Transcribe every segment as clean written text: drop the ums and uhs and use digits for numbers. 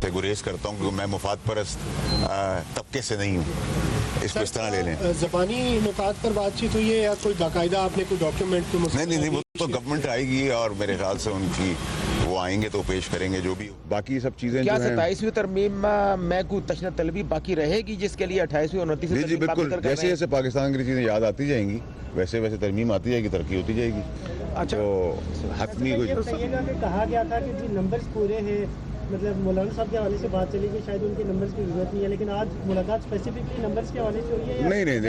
سے गुरेज करता हूँ क्योंकि मैं मुफाद परस्त तबके से नहीं हूँ, इसको इस तरह ले लें। ज़बानी नुकात पर बातचीत हुई है या कोई बाकायदा आपने कोई डॉक्यूमेंट को नहीं, वो तो गवर्नमेंट आएगी और मेरे ख्याल से उनकी वो आएंगे तो पेश करेंगे जो भी। बाकी सब चीज़ें क्या 27वीं तरमीम में कोई तशदद तलबी बाकी रहेगी जिसके लिए 28वीं और 29वीं जी बिल्कुल, जैसे जैसे पाकिस्तान की चीज़ें याद आती जाएंगी वैसे वैसे तरमीम आती जाएगी, तरक्की होती जाएगी। अच्छा, तो हतमी कोई कहा गया था कि जी नंबर्स पूरे हैं, मतलब मौलाना साहब के हवाले से बात चली कि शायद उनके नंबर्स की जरूरत नहीं है, लेकिन आज मुलाकात स्पेसिफिकली नंबर्स के हवाले से हुई है? नहीं,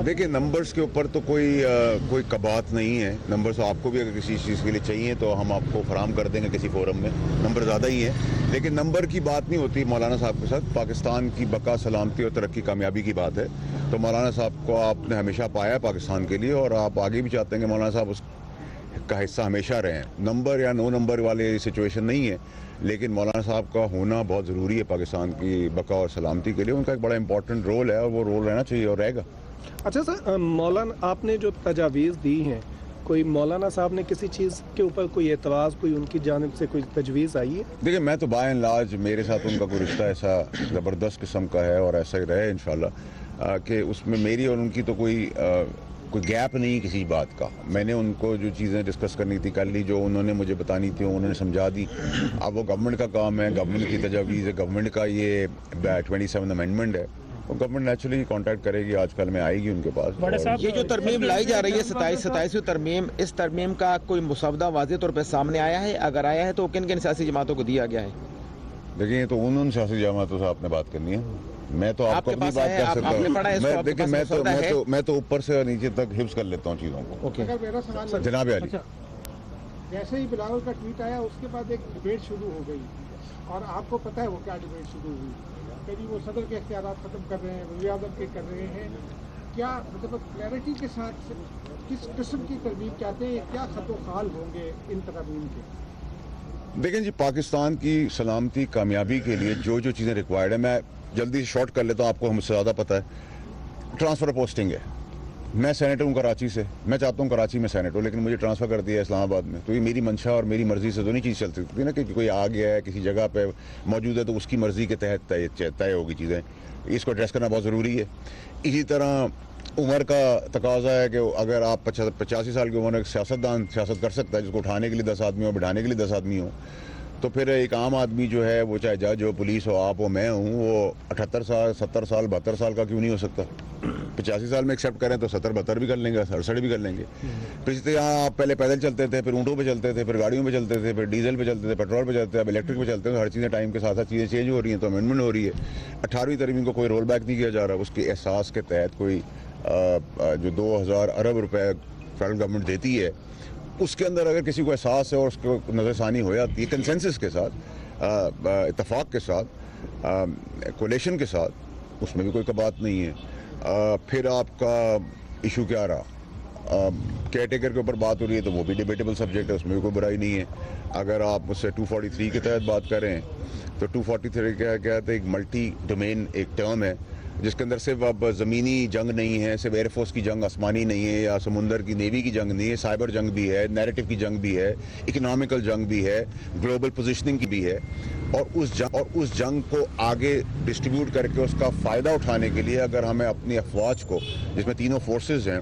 देखिए नंबर्स के ऊपर तो कोई कबात नहीं है। नंबर्स आपको भी अगर किसी चीज़ के लिए चाहिए तो हम आपको फराहम कर देंगे किसी फोरम में, नंबर ज़्यादा ही है, लेकिन नंबर की बात नहीं होती मौलाना साहब के साथ। पाकिस्तान की बका, सलामती और तरक्की, कामयाबी की बात है। तो मौलाना साहब को आपने हमेशा पाया पाकिस्तान के लिए और आप आगे भी चाहते हैं कि मौलाना साहब उसका हिस्सा हमेशा रहें। नंबर या नो नंबर वाले सिचुएशन नहीं है, लेकिन मौलाना साहब का होना बहुत ज़रूरी है पाकिस्तान की बका और सलामती के लिए। उनका एक बड़ा इंपॉर्टेंट रोल है और वो रोल रहना चाहिए और रहेगा। अच्छा सर, मौलाना आपने जो तजावीज़ दी हैं, कोई मौलाना साहब ने किसी चीज़ के ऊपर कोई एतराज़, कोई उनकी जानिब से कोई तजवीज़ आई है? देखिए मैं तो बाय एंड लार्ज मेरे साथ उनका कोई रिश्ता ऐसा ज़बरदस्त किस्म का है और ऐसा ही रहे इंशाल्लाह कि उसमें मेरी और उनकी तो कोई गैप नहीं किसी बात का। मैंने उनको जो चीज़ें डिस्कस करनी थी कर ली, जो उन्होंने मुझे बतानी थी उन्होंने समझा दी। अब वो गवर्नमेंट का काम है, गवर्नमेंट की तजावीज़ है, गवर्नमेंट का ये 27 अमेंडमेंट है, तो गवर्नमेंट नेचुरली कांटेक्ट करेगी, आजकल में आएगी उनके पास। ये जो तरमीम लाई जा रही है 27वीं तरमीम, इस तरमीम का कोई मुसवदा वाज़ेह तौर पर सामने आया है? अगर आया है तो किन किन सियासी जमातों को दिया गया है? देखिए तो उन सियासी जमातों से आपने बात करनी है, मैं तो आपको अपनी बात कर सकता हूँ। देखिए मैं तो ऊपर से नीचे तक हिफ्ज कर लेता हूँ चीज़ों को। ओके जनाब अली, जैसे ही बिलावल का ट्वीट आया उसके बाद एक डिबेट शुरू हो गई और आपको पता है वो क्या डिबेट शुरू हुई? कभी वो सदर के इख्तियारात ख़त्म कर रहे हैं, वज़ीर आज़म के कर रहे हैं। क्या मतलब क्लैरिटी के साथ किस किस्म की तरमीम चाहते हैं, क्या खतो खाल होंगे इन तरमीम के? देखें जी, पाकिस्तान की सलामती कामयाबी के लिए जो जो चीज़ें रिक्वायर्ड है, मैं जल्दी शॉर्ट कर लेता हूँ, आपको हमसे ज़्यादा पता है। ट्रांसफ़र पोस्टिंग है, मैं सेनेटर हूँ कराची से, मैं चाहता हूँ कराची में सेनेटर हूँ, लेकिन मुझे ट्रांसफ़र कर दिया इस्लामाबाद में। तो ये मेरी मंशा और मेरी मर्ज़ी से तो नहीं चीज़ चल सकती ना कि कोई आ गया है किसी जगह पे मौजूद है तो उसकी मर्ज़ी के तहत तय होगी चीज़ें। इसको एड्रेस करना बहुत ज़रूरी है। इसी तरह उम्र का तकाजा है कि अगर आप 85 साल की उम्र में सियासतदान सियासत कर सकता है, जिसको उठाने के लिए 10 आदमी हो, बिठाने के लिए 10 आदमी हो, तो फिर एक आम आदमी जो है वो चाहे जज हो, पुलिस हो, आप हो, मैं हूँ, वो 78 साल 70 साल 72 साल का क्यों नहीं हो सकता? 85 साल में एक्सेप्ट करें तो 70-72 भी कर लेंगे, 68 भी कर लेंगे। पिछले यहाँ आप पहले पैदल चलते थे, फिर ऊँटों पे चलते थे, फिर गाड़ियों पे चलते थे, फिर डीजल पे चलते थे, पेट्रोल पे चलते थे, अब इलेक्ट्रिक पे चलते हैं। हर चीज़ें टाइम के साथ साथ चीज़ें चेंज हो रही हैं, तो अमेंडमेंट हो रही है। 18वीं तरमीम को कोई रोल बैक नहीं किया जा रहा, उसके एहसास के तहत कोई जो 2000 अरब रुपए फेडरल गवर्नमेंट देती है, उसके अंदर अगर किसी को एहसास है और उसको नज़रसानी हो जाती है कंसेंसस के साथ, इत्तफाक के साथ, कोलेशन के साथ, उसमें भी कोई बात नहीं है। फिर आपका इशू क्या रहा? केयर टेकर के ऊपर बात हो रही है तो वो भी डिबेटेबल सब्जेक्ट है, उसमें भी कोई बुराई नहीं है। अगर आप मुझसे 243 के तहत बात करें तो 243 क्या कहते हैं, एक मल्टी डोमेन एक टर्म है जिसके अंदर सिर्फ अब ज़मीनी जंग नहीं है, सिर्फ एयरफोर्स की जंग आसमानी नहीं है, या समुंदर की नेवी की जंग नहीं है, साइबर जंग भी है, नैरेटिव की जंग भी है, इकोनॉमिकल जंग भी है, ग्लोबल पोजीशनिंग की भी है। और उस जंग को आगे डिस्ट्रीब्यूट करके उसका फ़ायदा उठाने के लिए अगर हमें अपनी अफवाज को, जिसमें तीनों फोर्सेस हैं,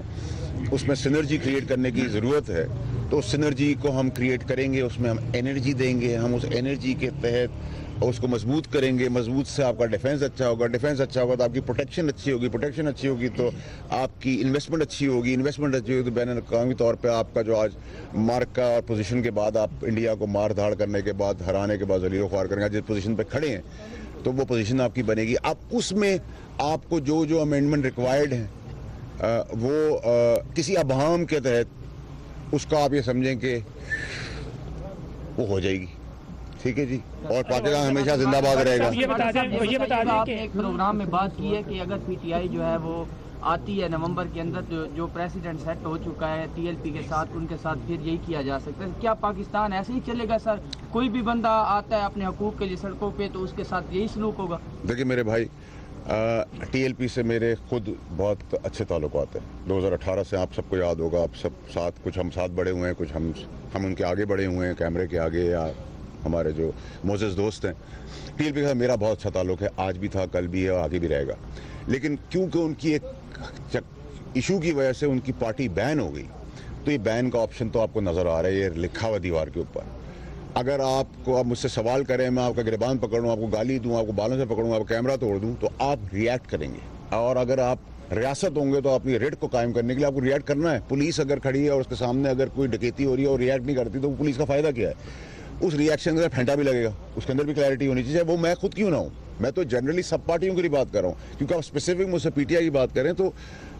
उसमें सिनर्जी क्रिएट करने की ज़रूरत है, तो उस सिनर्जी को हम क्रिएट करेंगे, उसमें हम एनर्जी देंगे, हम उस एनर्जी के तहत उसको मजबूत करेंगे। मजबूत से आपका डिफेंस अच्छा होगा, डिफेंस अच्छा होगा तो आपकी प्रोटेक्शन अच्छी होगी, प्रोटेक्शन अच्छी होगी तो आपकी इन्वेस्टमेंट अच्छी होगी, इन्वेस्टमेंट अच्छी होगी तो बैन अवी तौर पे आपका जो आज मार्क का और पोजीशन के बाद आप इंडिया को मार धाड़ करने के बाद, हराने के बाद जलील ख्वार करेंगे, जिस पोजीशन पे खड़े हैं तो वो पोजीशन आपकी बनेगी। अब उसमें आपको जो जो अमेंडमेंट रिक्वायर्ड हैं वो किसी अभाम के तहत उसका आप ये समझें कि वो हो जाएगी। ठीक है जी, और पाकिस्तान हमेशा जिंदाबाद रहेगा। ये बता दें आपने एक प्रोग्राम में बात की है कि अगर पीटीआई जो है वो आती है नवंबर के अंदर, जो प्रेसिडेंट सेट हो चुका है टीएलपी के साथ, उनके साथ फिर यही किया जा सकता है। क्या पाकिस्तान ऐसे ही चलेगा सर? कोई भी बंदा आता है अपने हकूक के लिए सड़कों पे तो उसके साथ यही सलूक होगा? देखिए मेरे भाई, टीएलपी से मेरे खुद बहुत अच्छे ताल्लुकात हैं। 2018 से आप सबको याद होगा, आप सब साथ, कुछ हम साथ बड़े हुए हैं, कुछ हम उनके आगे बढ़े हुए हैं, कैमरे के आगे या हमारे जो मोज़ेज़ दोस्त हैं, TLP के साथ मेरा बहुत अच्छा ताल्लुक़ है, आज भी था, कल भी है और आगे भी रहेगा। लेकिन क्योंकि उनकी एक इशू की वजह से उनकी पार्टी बैन हो गई, तो ये बैन का ऑप्शन तो आपको नज़र आ रहा है, ये लिखा हुआ दीवार के ऊपर। अगर आप मुझसे सवाल करें, मैं आपका गिरबान पकड़ूँ, आपको गाली दूँ, आपको बालों से पकड़ूँ, आपको कैमरा तोड़ दूँ, तो आप रिएक्ट करेंगे। और अगर आप रियासत होंगे तो अपनी रेड को कायम करने के लिए आपको रिएक्ट करना है। पुलिस अगर खड़ी है और उसके सामने अगर कोई डकैती हो रही है और रिएक्ट नहीं करती, तो पुलिस का फ़ायदा क्या है? उस रिएक्शन के अंदर फेंटा भी लगेगा, उसके अंदर भी क्लैरिटी होनी चाहिए, वो मैं खुद क्यों ना हूँ। मैं तो जनरली सब पार्टियों की बात कर रहा हूँ, क्योंकि आप स्पेसिफिक मुझसे PTI की बात करें तो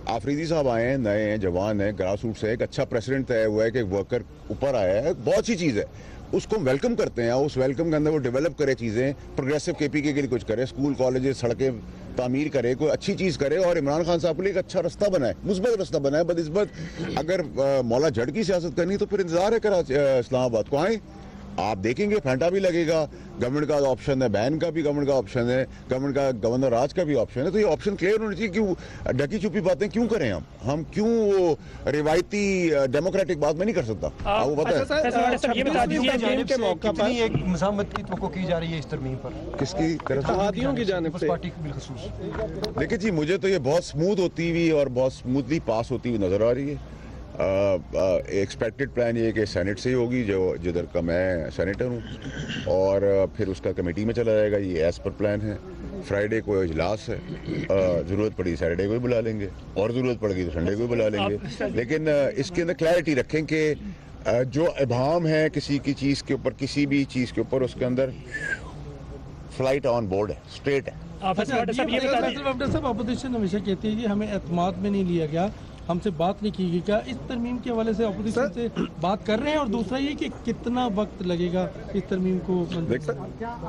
आफरीदी साहब आए हैं, नए हैं, जवान हैं, ग्रास रूट से एक अच्छा प्रेसिडेंट तय हुआ है कि एक वर्कर ऊपर आया है, बहुत सी चीज़ है, उसको हम वेलकम करते हैं। उस वेलकम के अंदर वो डेवलप करे चीज़ें, प्रोग्रेसिव KPK के लिए कुछ करे, स्कूल कॉलेजेस सड़कें तामीर करे, कोई अच्छी चीज़ करे और इमरान खान साहब के लिए एक अच्छा रास्ता बनाए, मुस्बत रास्ता बनाए। बदनिस्बत अगर मौला जड़ की सियासत करनी तो फिर इंतजार है कराची इस्लामाबाद को आए, आप देखेंगे फेंटा भी लगेगा। गवर्नमेंट का ऑप्शन है, बैन का भी गवर्नमेंट का ऑप्शन है, गवर्नमेंट का गवर्नर राज का भी ऑप्शन है, तो ये ऑप्शन क्लियर होनी चाहिए। क्यों ढकी छुपी बातें क्यों करें हम क्यों वो रिवायती डेमोक्रेटिक बात में नहीं कर सकता? आपको पता है के मौके पर एक मज़ामत की तवक्को की जा रही है इस तरमीम पर, किसकी तरफ से? इत्तेहादियों की जानिब से। पार्टी की बिलखसूस। देखिए जी, मुझे तो ये बहुत स्मूथ होती हुई और बहुत स्मूथली पास होती हुई नज़र आ रही है। एक्सपेक्टेड प्लान ये कि सेनेट से ही होगी, जो जिधर का मैं सेनेटर हूँ, और फिर उसका कमेटी में चला जाएगा, ये एज़ पर प्लान है। फ्राइडे को इजलास है, ज़रूरत पड़ी सैटरडे को भी बुला लेंगे और ज़रूरत पड़ेगी तो संडे को भी बुला लेंगे। लेकिन इसके अंदर क्लैरिटी रखें कि जो इबाम है किसी की चीज़ के ऊपर, किसी भी चीज़ के ऊपर, उसके अंदर फ्लाइट ऑन बोर्ड है, स्ट्रेट है। साहब अपोजिशन हमेशा कहती है कि हमें एतमाद में नहीं लिया गया, हमसे बात नहीं की गई। क्या इस तरमीम के हवाले से अपोजिशन से बात कर रहे हैं? और दूसरा ये कि कितना वक्त लगेगा इस तरमीम को?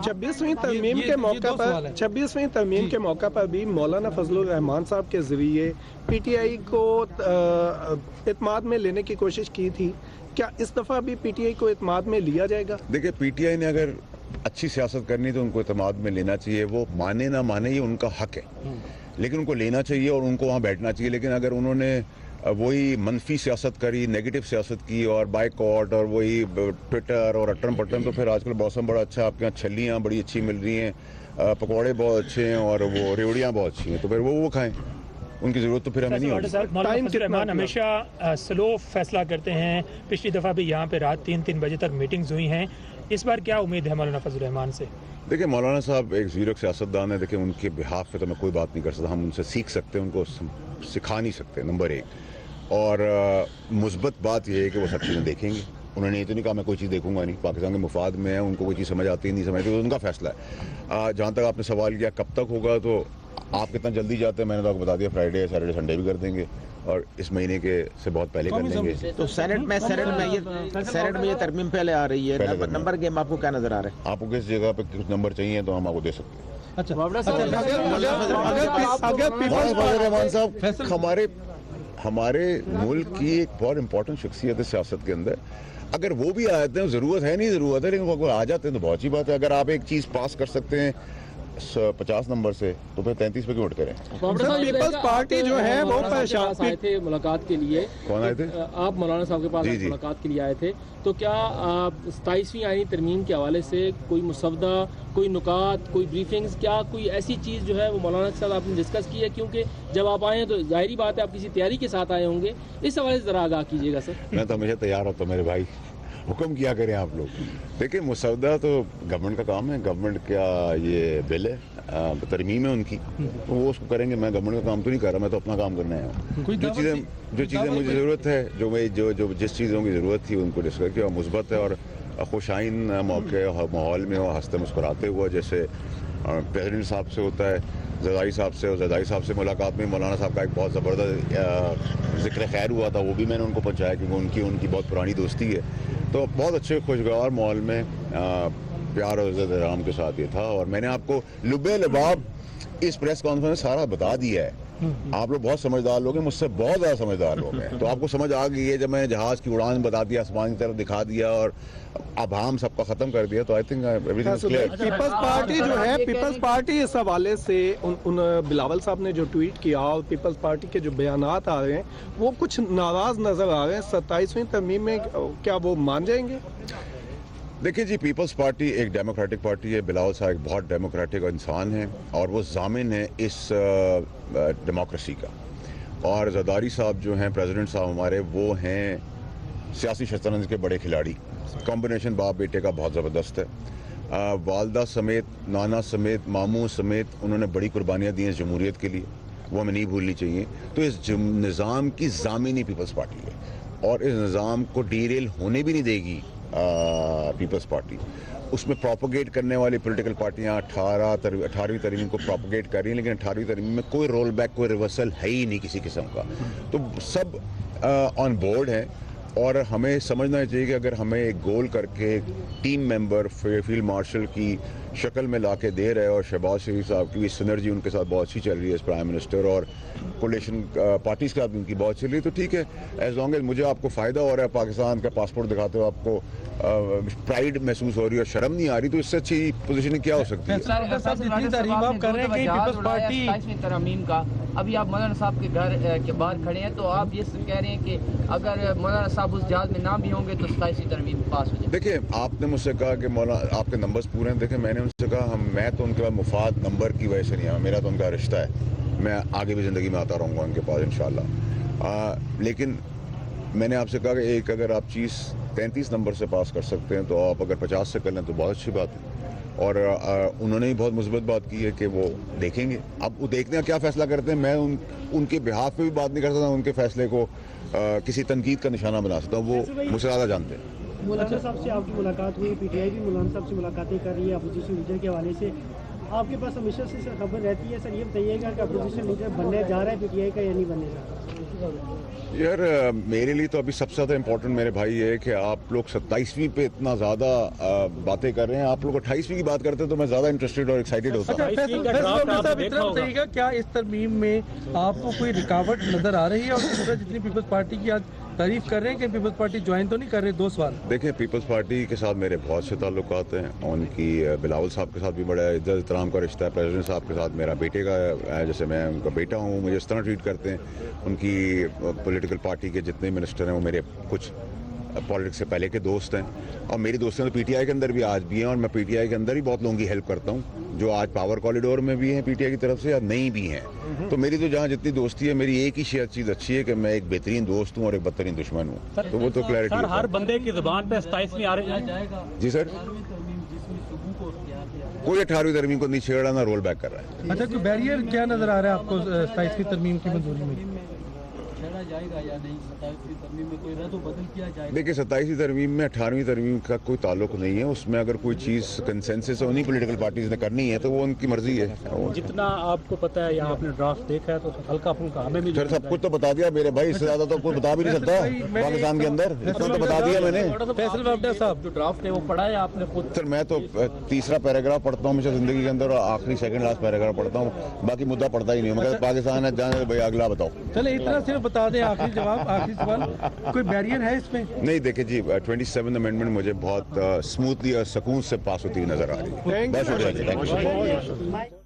26वीं तरमीम के मौका पर 26वीं तरमीम के मौका पर भी मौलाना फजलुर रहमान साहब के ज़रिए PTI को इत्माद में लेने की कोशिश की थी। क्या इस दफ़ा भी PTI को इत्माद में लिया जाएगा? देखिए, PTI ने अगर अच्छी सियासत करनी तो उनको इत्माद में लेना चाहिए। वो माने ना माने ये उनका हक है, लेकिन उनको लेना चाहिए और उनको वहाँ बैठना चाहिए। लेकिन अगर उन्होंने वही मनफी सियासत करी, नेगेटिव सियासत की और बाइकआउट और वही ट्विटर और अटम पटम, तो फिर आजकल मौसम बड़ा अच्छा, आपके यहाँ छलियाँ बड़ी अच्छी मिल रही हैं, पकौड़े बहुत अच्छे हैं और वो रेवड़ियाँ बहुत अच्छी हैं, तो फिर वो खाएं। उनकी ज़रूरत तो फिर हमें नहीं होगी। मौलाना फजलुर रहमान हमेशा स्लो फैसला करते हैं। पिछली दफ़ा भी यहाँ पे रात 3 बजे तक मीटिंग्स हुई हैं। इस बार क्या उम्मीद है मौलाना फजलुर रहमान से? देखिए, मौलाना साहब एक ज़ीरो सियासतदान है। देखिए, उनके बिहाफ पे तो मैं कोई बात नहीं कर सकता। हम उनसे सीख सकते हैं, उनको सिखा नहीं सकते, नंबर 1। और मुस्बत बात यह है कि वो सब चीज़ें देखेंगे। उन्होंने ये तो नहीं कहा मैं कोई चीज़ देखूंगा नहीं, पाकिस्तान के मुफाद में है, उनको कोई चीज़ समझ आती है नहीं समझ आती, तो उनका फैसला है। जहाँ तक आपने सवाल किया कब तक होगा, तो आप कितना जल्दी जाते हैं मैंने तो आपको बता दिया, फ्राइडे सैटरडे संडे भी कर देंगे और इस महीने के से बहुत पहले कर लेंगे। तो सेनेट में ये तरमीम पहले आ रही है, नंबर गेम आपको क्या नजर आ रहा है? आपको किस जगह पे कुछ नंबर चाहिए तो हम आपको दे सकते हैं। अच्छा, रहमान साहब हमारे मुल्क की एक बहुत इंपॉर्टेंट शख्सियत है सियासत के अंदर। अगर वो भी आ जाते हैं, ज़रूरत है नहीं ज़रूरत है, लेकिन वो आ जाते हैं तो बहुत अच्छी बात है। अगर आप एक चीज़ पास कर सकते हैं 50 नंबर से, तो फिर 33 पे क्यों वोट करें? पीपल्स पार्टी जो है वो परेशान आए थे मुलाकात के लिए। कौन आए थे? आप मौलाना साहब के पास मुलाकात के लिए आए थे, तो क्या 27वीं आईनी तरमीम के हवाले से कोई मुसवदा, कोई नुकात, कोई ब्रीफिंग्स, क्या कोई ऐसी चीज़ जो है वो मौलाना के साथ आपने डिस्कस की है? क्योंकि जब आप आए हैं तो जाहिर बात है आप किसी तैयारी के साथ आए होंगे, इस हवाले से ज़रा आगाह कीजिएगा सर। मैं तो हमेशा तैयार होता हूँ मेरे भाई, हुक्म किया करें आप लोग। देखिए, मुसवदा तो गवर्नमेंट का काम है, गवर्नमेंट का ये बिल है, तरमीम है उनकी, तो वो उसको करेंगे। मैं गवर्नमेंट का काम तो नहीं कर रहा, मैं तो अपना काम करने आया हूँ। जो चीज़ें मुझे ज़रूरत है, जो जिस चीज़ों की ज़रूरत थी उनको डिस्कस किया। मुस्बत है और खुशाइन मौके माहौल में और हंसते मुस्कुराते हुआ, जैसे प्रेसिडेंट साहब से होता है, ज़रदारी साहब से, और ज़रदारी साहब से मुलाकात में मौलाना साहब का एक बहुत ज़बरदस्त ज़िक्र खैर हुआ था, वो भी मैंने उनको पहुँचाया क्योंकि उनकी बहुत पुरानी दोस्ती है। तो बहुत अच्छे खुशगवार माहौल में प्यार और इज़्ज़त आराम के साथ ये था। और मैंने आपको लुबे लबाब इस प्रेस कॉन्फ्रेंस में सारा बता दिया है। आप लोग बहुत समझदार लोग हैं, मुझसे बहुत ज़्यादा समझदार लोग हैं, तो आपको समझ आ गई है। जब मैंने जहाज़ की उड़ान बता दिया, आसमान की तरफ दिखा दिया और अब हम सबका ख़त्म कर दिया, तो I think everything is clear. Peoples Party जो है, पीपल्स पार्टी इस हवाले से उन बिलावल साहब ने जो ट्वीट किया और पीपल्स पार्टी के जो बयानात आ रहे हैं वो कुछ नाराज़ नज़र आ रहे हैं। 27वीं तरमीम में क्या वो मान जाएंगे? देखिए जी, पीपल्स पार्टी एक डेमोक्रेटिक पार्टी है। बिलावल साहब एक बहुत डेमोक्रेटिक इंसान हैं और वो ज़ामिन है इस डेमोक्रेसी का। और ज़रदारी साहब जो हैं, प्रेसिडेंट साहब हमारे, वो हैं सियासी शतरंज के बड़े खिलाड़ी। कॉम्बिनेशन बाप बेटे का बहुत ज़बरदस्त है। वालदा समेत, नाना समेत, मामू समेत उन्होंने बड़ी कुर्बानियाँ दी हैं जमहूरियत के लिए, वो हमें नहीं भूलनी चाहिए। तो इस निज़ाम की ज़ामिन ही पीपल्स पार्टी है और इस निज़ाम को डीरेल होने भी नहीं देगी पीपल्स पार्टी। उसमें प्रोपोगेट करने वाली पॉलिटिकल पार्टियां 18वीं तरमीम को प्रोपोगेट कर रही हैं, लेकिन 18वीं तरमीम में कोई रोल बैक, कोई रिवर्सल है ही नहीं किसी किस्म का। तो सब ऑन बोर्ड हैं और हमें समझना चाहिए कि अगर हमें एक गोल करके टीम मेंबर फील्ड मार्शल की शक्ल में ला के दे रहे हैं और शहबाज शरीफ साहब की सिनर्जी उनके साथ बहुत अच्छी चल रही है, प्राइम मिनिस्टर और कोलिशन पार्टीज़ के साथ उनकी बहुत चल रही है, तो ठीक है। एज लॉन्ग एज मुझे आपको फ़ायदा हो रहा है, पाकिस्तान का पासपोर्ट दिखाते हो आपको प्राइड महसूस हो रही है और शर्म नहीं आ रही, तो इससे अच्छी पोजीशनिंग क्या हो सकती है? जितनी तारीफ आप कर रहे हैं कि पीपल्स पार्टी 27वीं तरमीम का, अभी आप मौलाना साहब के घर के बाहर खड़े हैं, तो आप ये कह रहे हैं कि अगर मौलाना साहब उस जहाज में ना भी होंगे तो 27वीं तरमीम पास हो जाए। देखिए, आपने मुझसे कहा कि मौलाना आपके नंबर्स पूरे हैं। देखिए, मैंने उनसे कहा मैं तो उनके पास मुफाद नंबर की वजह से नहीं आया, मेरा तो उनका रिश्ता है, मैं आगे भी ज़िंदगी में आता रहूँगा उनके पास इंशाल्लाह। लेकिन मैंने आपसे कहा कि एक अगर आप चीज़ 33 नंबर से पास कर सकते हैं तो आप अगर 50 से कर लें तो बहुत अच्छी बात है। और उन्होंने भी बहुत मुस्बत बात की है कि वो देखेंगे। अब वो देखने का क्या फ़ैसला करते हैं, मैं उनके बिहाफ पे भी बात नहीं कर सकता, उनके फ़ैसले को किसी तनकीद का निशाना बना सकता हूँ, वो मुझसे ज़्यादा जानते हैं। मौलाना साहब से आपकी मुलाकात हुई, पीटीआई भी मौलाना साहब से मुलाकातें कर रही है अपोजिशन लीडर के हवाले से। आपके पास हमेशा से सर खबर रहती है, सर ये बताइएगा कि अपोजिशन लीडर बनने जा रहा है पीटीआई का या नहीं बनने जा रहा? यार, मेरे लिए तो अभी सबसे ज़्यादा इम्पोर्टेंट मेरे भाई है कि आप लोग 27वीं पे इतना ज़्यादा बातें कर रहे हैं। आप लोग 28वीं की बात करते हैं तो मैं ज़्यादा इंटरेस्टेड और एक्साइटेड होता हूँ। बताइएगा, क्या इस तरमीम में आपको कोई रुकावट नजर आ रही है? और दूसरा, जितनी पीपल्स पार्टी की आज तारीफ कर रहे हैं कि पीपल्स पार्टी ज्वाइन तो नहीं कर रहे, 2 सवाल। देखिए, पीपल्स पार्टी के साथ मेरे बहुत से ताल्लुकात हैं, उनकी बिलावल साहब के साथ भी बड़ा इज्जत एहतराम का रिश्ता है। प्रेसिडेंट साहब के साथ मेरा बेटे का, जैसे मैं उनका बेटा हूँ, मुझे इस तरह ट्रीट करते हैं। उनकी पॉलिटिकल पार्टी के जितने मिनिस्टर हैं वो मेरे कुछ पॉलिटिक्स से पहले के दोस्त हैं और मेरी दोस्तें तो पीटीआई के अंदर भी आज भी हैं और मैं पीटीआई के अंदर ही बहुत लोगों की हेल्प करता हूँ जो आज पावर कॉरिडोर में भी हैं पीटीआई की तरफ से या नहीं भी हैं। तो मेरी तो जहाँ जितनी दोस्ती है, मेरी एक ही चीज़ अच्छी है कि मैं एक बेहतरीन दोस्त हूँ और एक बदतरीन दुश्मन हूँ। तो वो तो क्लैरिटी सर, हर बंदे की जुबान पे 27वीं आ रही है। जी सर, कोई 18वीं तरमीम को नहीं छेड़ा, ना रोल बैक कर रहा है। अच्छा, कोई बैरियर क्या नजर आ रहा है आपको 27वीं तरमीम की मंजूरी में? जाएगा या नहीं, 27वीं तरमीम में कोई रद्द बदल किया जाएगा? देखिए, 27वीं तरमीम में 18वीं तरमीम का कोई ताल्लुक नहीं है। उसमें अगर कोई चीज़ कंसेंसस है उन्हीं पॉलिटिकल पार्टीज ने करनी है तो वो उनकी मर्जी है। जितना आपको पता है या आपने ड्राफ्ट देखा है तो हल्का फुल्का हमें भी सर सब कुछ तो बता दिया मेरे भाई, इससे ज़्यादा तो कोई बता भी नहीं सकता पाकिस्तान के अंदर, इतना तो बता दिया मैंने। फैसल वावडा साहब, जो ड्राफ्ट है वो पढ़ा है आपने खुद? सर मैं तो तीसरा पैराग्राफ पढ़ता हूँ हमेशा ज़िंदगी के अंदर और आखिरी सेकंड लास्ट पैराग्राफ पढ़ता हूँ, बाकी मुद्दा पढ़ता ही नहीं हूँ। मगर पाकिस्तान है, जाने भाई अगला बताओ। चले इतना सिर्फ बता दें, आखिरी जवाब, आखिरी सवाल, कोई बैरियर है इसमें? नहीं, देखिए जी, 27 अमेंडमेंट मुझे बहुत स्मूथली और सुकून से पास होती हुई नजर आ रही है। बहुत शुक्रिया जी, thank you.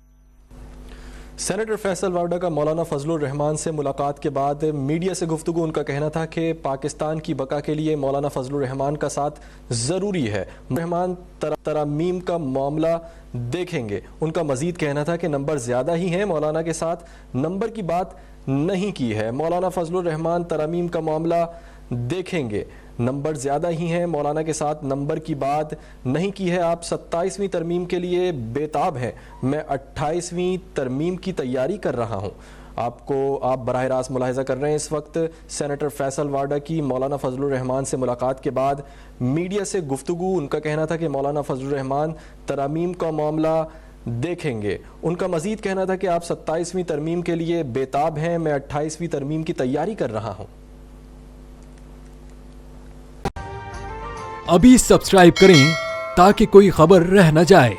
Senator Faisal Vawda का मौलाना फजलुर रहमान से मुलाकात के बाद मीडिया से गुफ्तगू। उनका कहना था कि पाकिस्तान की बका के लिए मौलाना फजलुर रहमान का साथ ज़रूरी है। रहमान तरमीम का मामला देखेंगे। उनका मजीद कहना था कि नंबर ज़्यादा ही हैं, मौलाना के साथ नंबर की बात नहीं की है। मौलाना फजलुर रहमान तरमीम का मामला देखेंगे, नंबर ज़्यादा ही हैं, मौलाना के साथ नंबर की बात नहीं की है। आप 27वीं तरमीम के लिए बेताब हैं, मैं 28वीं तरमीम की तैयारी कर रहा हूँ। आप बराह रास्त मुलाहिजा कर रहे हैं इस वक्त सेनेटर फैसल वावडा की मौलाना फजलुर रहमान से मुलाकात के बाद मीडिया से गुफ्तगू। उनका कहना था कि मौलाना फजलुर रहमान तरमीम का मामला देखेंगे। उनका मजीद कहना था कि आप 27वीं तरमीम के लिए बेताब हैं, मैं 28वीं तरमीम की तैयारी कर रहा हूँ। अभी सब्सक्राइब करें ताकि कोई खबर रह न जाए।